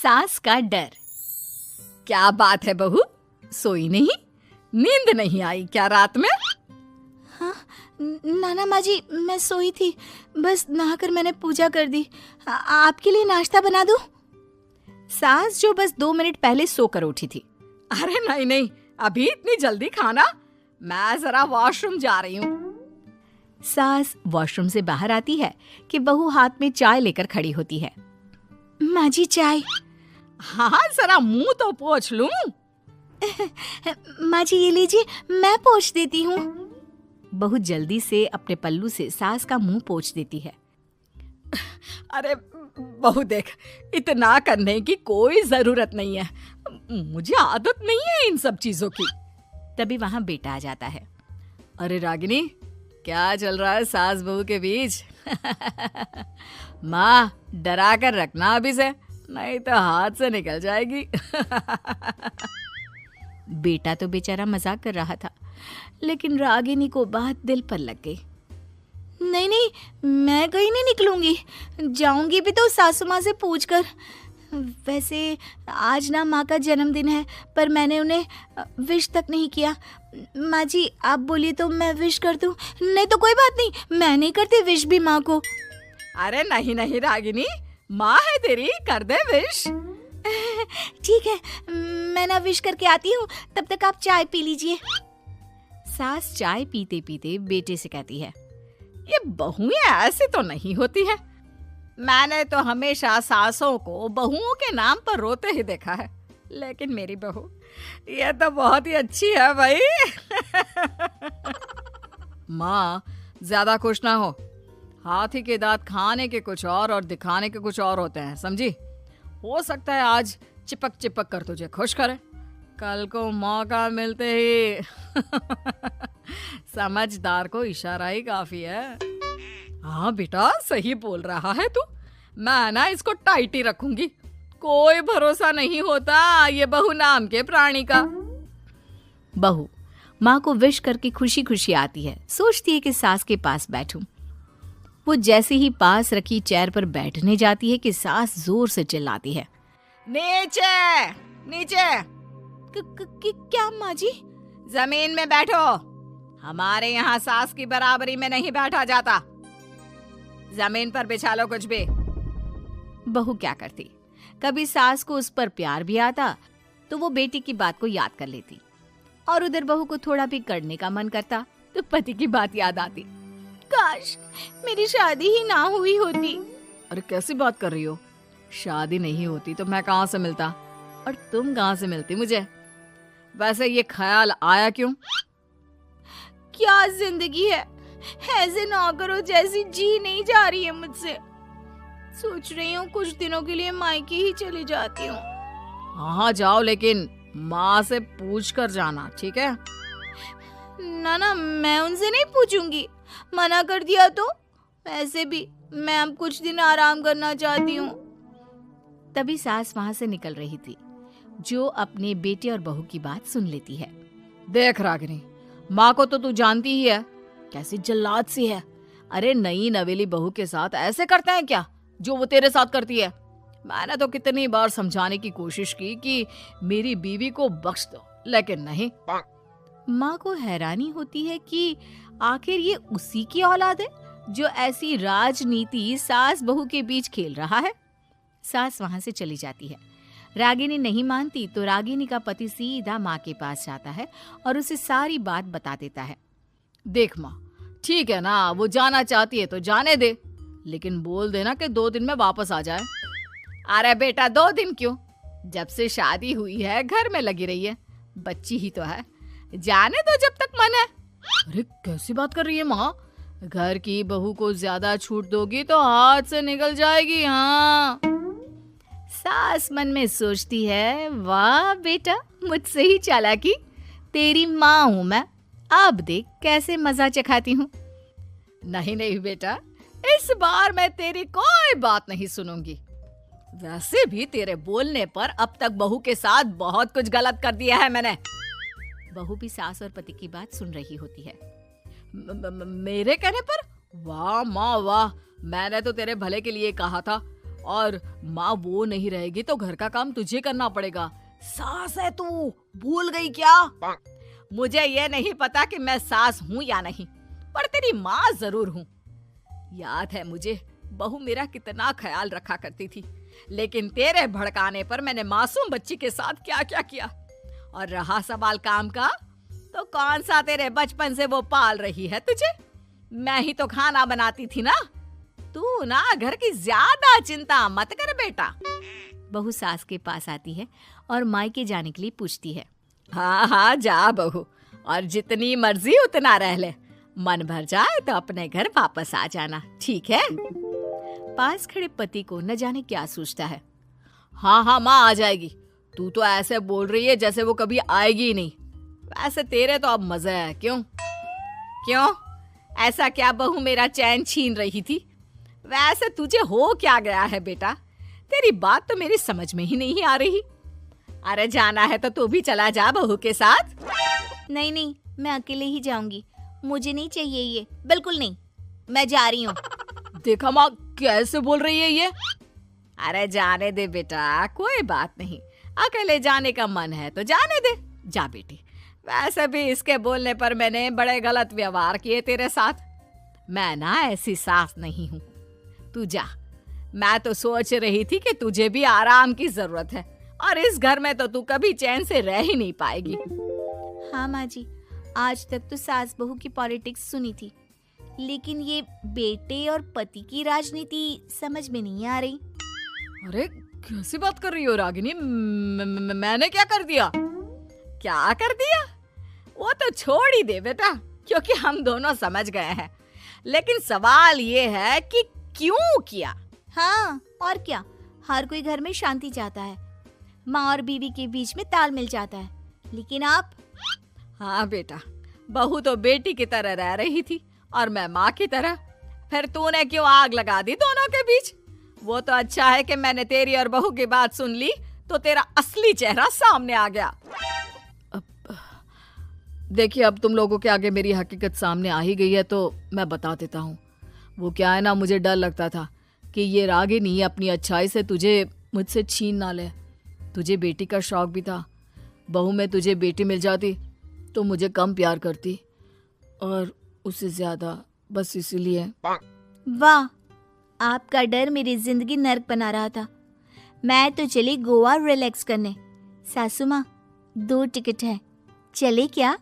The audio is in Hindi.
सास का डर। क्या बात है बहू, सोई नहीं? नींद नहीं आई क्या रात में? हाँ नाना माँ जी, मैं सोई थी, बस नहाकर मैंने पूजा कर दी। आपके लिए नाश्ता बना दूं? सास जो बस 2 मिनट पहले सोकर उठी थी। अरे नहीं नहीं, अभी इतनी जल्दी खाना? मैं जरा वॉशरूम जा रही हूँ। सास वॉशरूम से बाहर आती है कि बहू हाथ में चाय लेकर खड़ी होती है। माँ जी चाय। हाँ जरा मुंह तो पोंछ लूं। माँ जी ये लीजिए, मैं पोंछ देती हूँ। बहू जल्दी से अपने पल्लू से सास का मुंह पोंछ देती है। अरे बहू देख, इतना करने की कोई जरूरत नहीं है, मुझे आदत नहीं है इन सब चीजों की। तभी वहां बेटा आ जाता है। अरे रागिनी, क्या चल रहा है सास बहू के बीच? माँ डरा कर रखना अभी से, नहीं तो हाथ से निकल जाएगी। बेटा तो बेचारा मजाक कर रहा था, लेकिन रागिनी को बात दिल पर लग गई। नहीं नहीं, मैं कहीं नहीं निकलूंगी, जाऊंगी भी तो सासू माँ से पूछकर। वैसे आज ना माँ का जन्मदिन है, पर मैंने उन्हें विश तक नहीं किया। माँ जी आप बोलिए तो मैं विश कर दूं? नहीं तो कोई बात नहीं, मैं नहीं करती विश भी माँ को। अरे नहीं नहीं रागिनी, माँ है तेरी, कर दे विश। ठीक है, मैं ना विश करके आती हूँ, तब तक आप चाय पी लीजिए। सास चाय पीते पीते बेटे से कहती है, ये बहुएं ऐसी तो नहीं होती है। मैंने तो हमेशा सासों को बहुओं के नाम पर रोते ही देखा है, लेकिन मेरी बहू ये तो बहुत ही अच्छी है भाई। माँ ज्यादा खुश ना हो, हाथी के दांत खाने के कुछ और दिखाने के कुछ और होते हैं, समझी? हो सकता है आज चिपक चिपक कर तुझे खुश करे, कल को मौका मिलते ही समझदार को इशारा ही काफी है। हाँ बेटा सही बोल रहा है तू, मैं ना इसको टाइट ही रखूंगी, कोई भरोसा नहीं होता ये बहू नाम के प्राणी का। बहू माँ को विश करके खुशी खुशी आती है, सोचती है कि सास के पास बैठूं। वो जैसे ही पास रखी चेयर पर बैठने जाती है कि सास जोर से चिल्लाती है, नीचे नीचे। क्या माँ जी? जमीन में बैठो, हमारे यहाँ सास की बराबरी में नहीं बैठा जाता, जमीन पर बिछा लो कुछ भी। बहू क्या करती, कभी सास को उस पर प्यार भी आता तो वो बेटी की बात को याद कर लेती, और उधर बहू को थोड़ा भी करने का मन करता तो पति की बात याद आती। काश मेरी शादी ही ना हुई होती। अरे कैसी बात कर रही हो, शादी नहीं होती तो मैं कहाँ से मिलता और तुम कहाँ से मिलती मुझे? वैसे ये ख्याल आया क्यों? क्या जिंदगी है, ऐसे नौकरों जैसी जी नहीं जा रही है मुझसे। सोच रही हूँ कुछ दिनों के लिए मायके ही चली जाती हूँ। हाँ जाओ, लेकिन माँ से पूछ कर जाना, ठीक है? ना मैं उनसे नहीं पूछूंगी, मना कर दिया तो। वैसे भी मैं अब कुछ दिन आराम करना चाहती हूँ। तभी सास वहां से निकल रही थी, जो अपने बेटे और बहू की बात सुन लेती है। देख रागिनी, माँ को तो तू जानती ही है, कैसी जल्लाद सी है। अरे नई नवेली बहू के साथ ऐसे करते हैं क्या जो वो तेरे साथ करती है? मैंने तो कितनी बार समझाने की कोशिश की कि मेरी बीवी को बख्श दो, लेकिन नहीं। माँ को हैरानी होती है कि आखिर ये उसी की औलाद है जो ऐसी राजनीति सास बहू के बीच खेल रहा है। सास वहां से चली जाती है। रागिनी नहीं मानती तो रागिनी का पति सीधा माँ के पास जाता है और उसे सारी बात बता देता है। देख माँ, ठीक है ना, वो जाना चाहती है तो जाने दे, लेकिन बोल देना कि 2 दिन में वापस आ जाए। अरे बेटा 2 दिन क्यों, जब से शादी हुई है घर में लगी रही है, बच्ची ही तो है, जाने दो जब तक मन है। अरे कैसी बात कर रही है माँ, घर की बहू को ज्यादा छूट दोगी तो हाथ से निकल जाएगी। हाँ, सास मन में सोचती है, वाह बेटा मुझसे ही चालाकी, तेरी माँ हूं मैं, अब देख कैसे मजा चखाती हूँ। नहीं नहीं बेटा, इस बार मैं तेरी कोई बात नहीं सुनूंगी। वैसे भी तेरे बोलने पर अब तक बहू के साथ बहुत कुछ गलत कर दिया है मैंने। बहू भी सास और पति की बात सुन रही होती है। मेरे कहने पर? वाह माँ वाह, मैंने तो तेरे भले के लिए कहा था, और माँ वो नहीं रहेगी तो घर का काम तुझे करना पड़ेगा। सास है तू, भूल गई क्या? मुझे ये नहीं पता कि मैं सास हूँ या नहीं, पर तेरी माँ जरूर हूँ। याद है मुझे बहू मेरा कितना ख्याल रखा करती थी, लेकिन तेरे भड़काने पर मैंने मासूम बच्ची के साथ क्या क्या किया। और रहा सवाल काम का, तो कौन सा तेरे बचपन से वो पाल रही है तुझे? मैं ही तो खाना बनाती थी ना। तू ना घर की ज्यादा चिंता मत कर बेटा। बहू सास के पास आती है और मायके जाने के लिए पूछती है। हाँ हाँ जा बहू, और जितनी मर्जी उतना रह ले। मन भर जाए तो अपने घर वापस आ जाना, ठीक है? पास खड़े पति को न जाने क्या सोचता है। हाँ हाँ माँ आ जाएगी। तू तो ऐसे बोल रही है जैसे वो कभी आएगी ही नहीं। वैसे तेरे तो अब मजे है। क्यों क्यों ऐसा क्या बहू मेरा चैन छीन रही थी? वैसे तुझे हो क्या गया है बेटा? तेरी बात तो मेरी समझ में ही नहीं आ रही। अरे जाना है तो तू भी चला जा बहू के साथ। नहीं नहीं, मैं अकेले ही जाऊंगी। मुझे नहीं चाहिए ये, बिल्कुल नहीं। मैं जा रही हूँ। देखा माँ कैसे बोल रही है ये। अरे जाने दे बेटा, कोई बात नहीं। अकेले जाने का मन है तो जाने दे। जा बेटी। वैसे भी इसके बोलने पर मैंने बड़े गलत व्यवहार किए तेरे साथ। मैं ना ऐसी सास नहीं हूँ। तू जा। मैं तो सोच रही थी कि तुझे भी आराम की जरूरत है, और इस घर में तो तू कभी चैन से रह ही नहीं पाएगी। हाँ माँ जी, आज तक तो सास बहू की पॉलिटिक्स सुनी थी, लेकिन ये बेटे और पति की राजनीति समझ में नहीं आ रही। अरे कैसी बात कर रही हो रागिनी? मैंने क्या कर दिया? क्या कर दिया? वो तो छोड़ ही दे बेटा, क्योंकि हम दोनों समझ गए हैं। लेकिन सवाल ये है कि क्यों किया? हाँ और क्या, हर कोई घर में शांति चाहता है, माँ और बीवी के बीच में तालमेल चाहता है, लेकिन आप? हाँ बेटा, बहू तो बेटी की तरह रह रही थी और मैं माँ की तरह। फिर तूने क्यों आग लगा दी दोनों के बीच? वो तो अच्छा है कि मैंने तेरी और बहू की बात सुन ली, तो तेरा असली चेहरा सामने आ गया। देखिए, अब तुम लोगों के आगे मेरी हकीकत सामने आ ही गई है तो मैं बता देता हूँ। वो क्या है ना, मुझे डर लगता था कि ये रागिनी अपनी अच्छाई से तुझे मुझसे छीन ना ले। तुझे बेटी का शौक भी था। बहू में तुझे बेटी मिल जाती तो मुझे कम प्यार करती, और उससे ज्यादा, बस इसीलिए। वाह, आपका डर मेरी जिंदगी नर्क बना रहा था। मैं तो चली गोवा रिलैक्स करने। सासू माँ, 2 टिकट है, चले क्या?